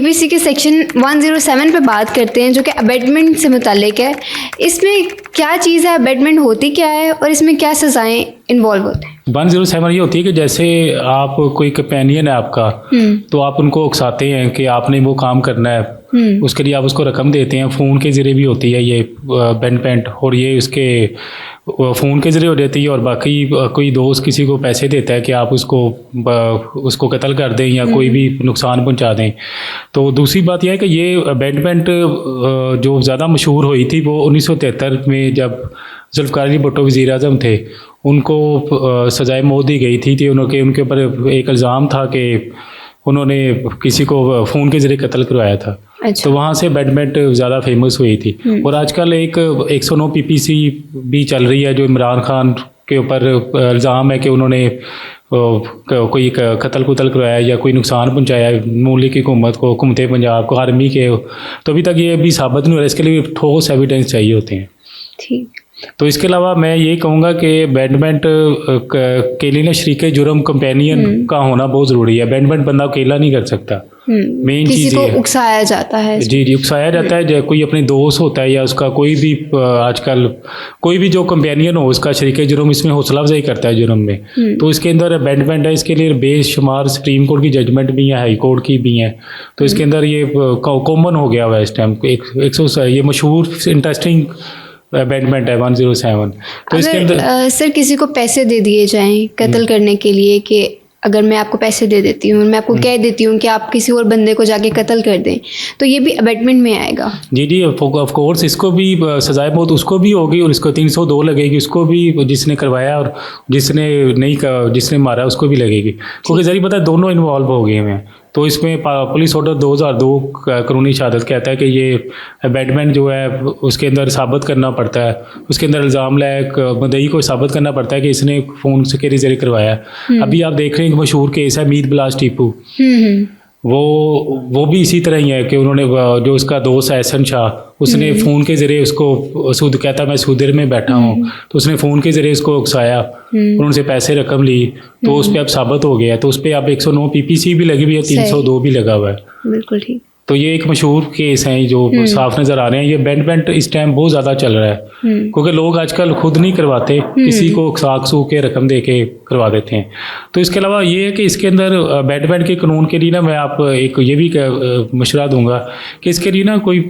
PPC के section 107 पे बात करते हैं जो कि अबेटमेंट से मुतालिक है। इसमें क्या चीज़ है, अबेटमेंट होती क्या है और इसमें क्या सज़ाएं इन्वॉल्व होते हैं? 107 ये होती है कि जैसे आप कोई कंपेनियन है आपका, तो आप उनको उकसाते हैं कि आपने वो काम करना है, उसके लिए आप उसको रकम देते हैं। फ़ोन के ज़रिए भी होती है ये अबेटमेंट, और ये उसके फ़ोन के ज़रिए हो जाती है। और बाकी कोई दोस्त किसी को पैसे देता है कि आप उसको कत्ल कर दें या कोई भी नुकसान पहुंचा दें। तो दूसरी बात यह है कि ये अबेटमेंट जो ज़्यादा मशहूर हुई थी वो 1973 में, जब जुल्फ़िकार अली भुट्टो वज़ीर आज़म थे, उनको सज़ाए मौत दी गई थी। उनके ऊपर एक इल्ज़ाम था कि उन्होंने किसी को फ़ोन के ज़रिए कत्ल करवाया था। अच्छा। तो वहाँ से अबेटमेंट ज़्यादा फेमस हुई थी। और आजकल एक 109 पीपीसी भी चल रही है, जो इमरान खान के ऊपर इल्ज़ाम है कि उन्होंने कोई कत्ल करवाया या कोई नुकसान पहुंचाया मुल्क की हुकूमत को, हुकूमत पंजाब को, आर्मी के। तो अभी तक ये अभी साबित नहीं हो रहा, इसके लिए ठोस एविडेंस चाहिए होते हैं। ठीक। तो इसके अलावा मैं ये कहूँगा कि अबेटमेंट के लिए ना शरीक जुर्म कंपेनियन का होना बहुत ज़रूरी है। अबेटमेंट बंदा अकेला नहीं कर सकता। मेन चीज़ किसी को उकसाया जाता है। जी, उकसाया जाता है। कोई अपने दोस्त होता है या उसका कोई भी आजकल कोई भी जो कंपेनियन हो, उसका शरीक जुर्म इसमें हौसला अफजाई करता है जुर्म में, तो इसके अंदर अबेटमेंट है। इसके लिए बेशुमार सुप्रीम कोर्ट की जजमेंट भी है, हाई कोर्ट की भी है। तो इसके अंदर ये कॉमन हो गया हुआ है इस टाइम। ये मशहूर इंटरेस्टिंग अबेटमेंट है 107। तो इसके अंदर सर किसी को पैसे दे दिए जाएं कत्ल करने के लिए, कि अगर मैं आपको पैसे दे देती हूँ, मैं आपको कह देती हूँ कि आप किसी और बंदे को जाके कत्ल कर दें, तो ये भी अबेटमेंट में आएगा? जी, ऑफ कोर्स इसको भी सजाए मौत उसको भी होगी, और इसको 302 लगेगी उसको भी, जिसने करवाया और जिसने मारा उसको भी लगेगी, क्योंकि जरिए पता है दोनों इन्वॉल्व हो गए हैं। तो इसमें पुलिस ऑर्डर 2002 कानूनी शहादत कहता है कि ये अबेटमेंट जो है उसके अंदर साबित करना पड़ता है, उसके अंदर इल्ज़ाम लायक मुद्दई को साबित करना पड़ता है कि इसने फ़ोन के जरिए करवाया। अभी आप देख रहे हैं कि मशहूर केस है मीर बिलास टीपू, वो भी इसी तरह ही है कि उन्होंने जो उसका दोस्त है एहसन शाह, उसने फ़ोन के ज़रिए उसको कहता मैं सूदर में बैठा हूँ, तो उसने फ़ोन के ज़रिए उसको उकसाया और उनसे पैसे रकम ली, तो उस पर अब साबित हो गया। तो उस पर अब 109 पीपीसी भी लगी हुई है, 302 भी लगा हुआ है। बिल्कुल ठीक। तो ये एक मशहूर केस हैं जो साफ नज़र आ रहे हैं। ये अबेटमेंट इस टाइम बहुत ज़्यादा चल रहा है, क्योंकि लोग आजकल खुद नहीं करवाते, किसी को उकसा के रकम दे के करवा देते हैं। तो इसके अलावा ये है कि इसके अंदर अबेटमेंट के कानून के लिए ना मैं आप एक ये भी मशवरा दूंगा कि इसके लिए ना कोई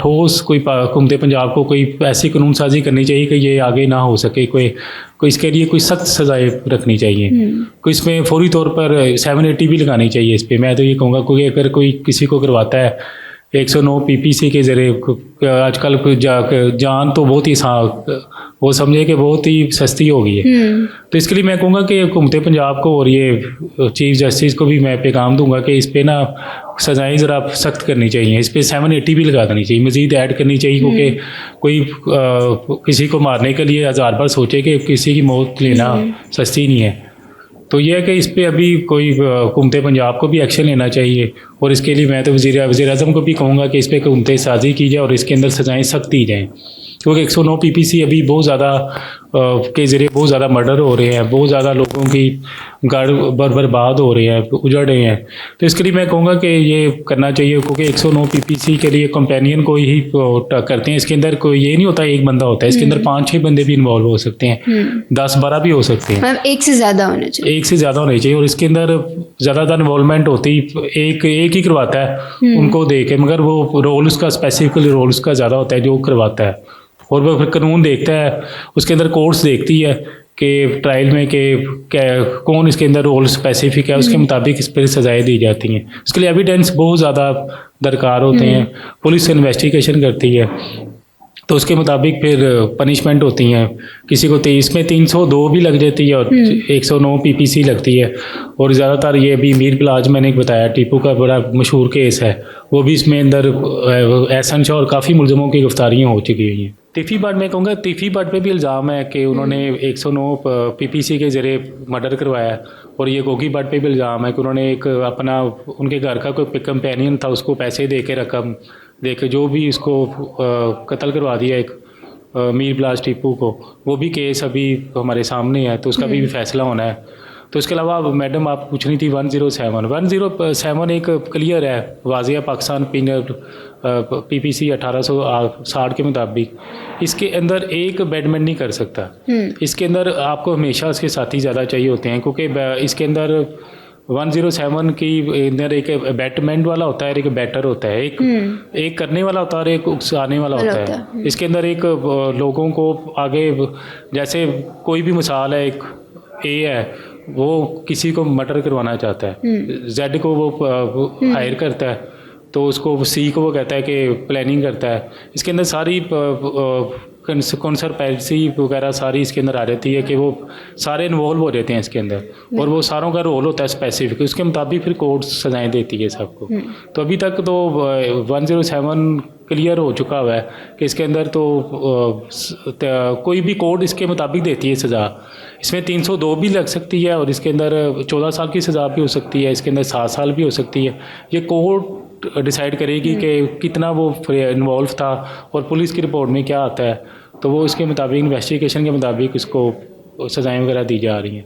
ठोस हुकूमत पंजाब को कोई ऐसी कानून साजी करनी चाहिए कि ये आगे ना हो सके। कोई इसके लिए कोई सख्त सजाएं रखनी चाहिए। कोई इसमें फौरी तौर पर 780 भी लगानी चाहिए इस पर। मैं तो ये कहूँगा, क्योंकि अगर कोई किसी को करवाता है 109 पीपीसी के ज़रिए, आजकल जान तो बहुत ही वो समझे कि बहुत ही सस्ती हो गई है। तो इसके लिए मैं कहूँगा कि हुकूमत पंजाब को और ये चीफ जस्टिस को भी मैं पैगाम दूंगा कि इस पर ना सज़ाएँ ज़रा सख्त करनी चाहिए। इस पर 780 भी लगा देनी चाहिए, मज़ीद ऐड करनी चाहिए, क्योंकि कोई किसी को मारने के लिए 1000 बार सोचे कि किसी की मौत लेना सस्ती नहीं है। तो यह है कि इस पर अभी कोई हुकूमत पंजाब को भी एक्शन लेना चाहिए, और इसके लिए मैं तो वज़ीर आज़म को भी कहूँगा कि इस पर हुकूमत साजी की जाए और इसके अंदर सज़ाएँ सख्त दी जाएँ, क्योंकि 109 पीपीसी अभी बहुत ज़्यादा के ज़रिए बहुत ज़्यादा मर्डर हो रहे हैं, बहुत ज़्यादा लोगों की घर बर्बाद हो रहे हैं, उजड़ रहे हैं। तो इसके लिए मैं कहूँगा कि ये करना चाहिए, क्योंकि 109 पीपीसी के लिए कंपेनियन को ही करते हैं। इसके अंदर कोई ये नहीं होता एक बंदा होता है, इसके अंदर 5-6 बंदे भी इन्वॉल्व हो सकते हैं, 10-12 भी हो सकते हैं, एक से ज़्यादा होने चाहिए, एक से ज़्यादा होने चाहिए। और इसके अंदर ज़्यादातर इन्वॉल्वमेंट होती एक ही करवाता है उनको दे के, मगर वो रोल उसका स्पेसिफिकली रोल उसका ज़्यादा होता है जो करवाता है। और वो फिर कानून देखता है, उसके अंदर कोर्ट्स देखती है कि ट्रायल में कौन इसके अंदर रोल स्पेसिफिक है, उसके मुताबिक इस पर सजाएं दी जाती हैं। उसके लिए एविडेंस बहुत ज़्यादा दरकार होते हैं। पुलिस इन्वेस्टिगेशन करती है, तो उसके मुताबिक फिर पनिशमेंट होती हैं। किसी को 23 में 302 भी लग जाती है और 109 पीपीसी लगती है। और ज़्यादातर ये अभी मीर बिलाज मैंने बताया टीपू का बड़ा मशहूर केस है, वो भी इसमें अंदर एहसन शाह और काफ़ी मुलजमों की गिरफ्तारियाँ हो चुकी हुई हैं। तिफी बट मैं कहूँगा तिफी बट पे भी इल्ज़ाम है कि उन्होंने 109 पीपीसी के ज़रिए मर्डर करवाया। और ये गोगी बट पे भी इल्ज़ाम है कि उन्होंने एक अपना उनके घर का कोई कंपेनियन था, उसको पैसे दे के रकम दे के जो भी इसको कत्ल करवा दिया एक मीर बिलास टीपू को। वो भी केस अभी हमारे सामने है, तो उसका भी फैसला होना है। तो इसके अलावा मैडम आप पूछ रही थी 107 एक क्लियर है वाजिया पाकिस्तान पिनल PPC 1860 के मुताबिक इसके अंदर एक बेडमैन नहीं कर सकता। इसके अंदर आपको हमेशा उसके साथी ज़्यादा चाहिए होते हैं, क्योंकि इसके अंदर 107 की अंदर एक बैटमैन वाला होता है, एक बैटर होता है, एक करने वाला होता है और एक उकसाने वाला होता है। इसके अंदर एक लोगों को आगे, जैसे कोई भी मिसाल है, एक ए है, वो किसी को मर्डर करवाना चाहता है, जेड को वो हायर करता है, तो उसको सी को वो कहता है कि प्लानिंग करता है। इसके अंदर सारी कॉन्सरपेंसी वगैरह सारी इसके अंदर आ जाती है कि वो सारे इन्वॉल्व हो जाते हैं इसके अंदर, और वो सारों का रोल होता है स्पेसिफिक, उसके मुताबिक फिर कोर्ट सजाएं देती है सबको। तो अभी तक तो 107 क्लियर हो चुका हुआ है कि इसके अंदर तो कोई भी कोर्ट इसके मुताबिक देती है सज़ा। इसमें 302 भी लग सकती है और इसके अंदर 14 साल की सज़ा भी हो सकती है, इसके अंदर 7 साल भी हो सकती है। ये कोर्ट डिसाइड करेगी कि कितना वो इन्वॉल्व था और पुलिस की रिपोर्ट में क्या आता है, तो वो इसके मुताबिक इन्वेस्टिगेशन के मुताबिक इसको सज़ाएं वगैरह दी जा रही हैं।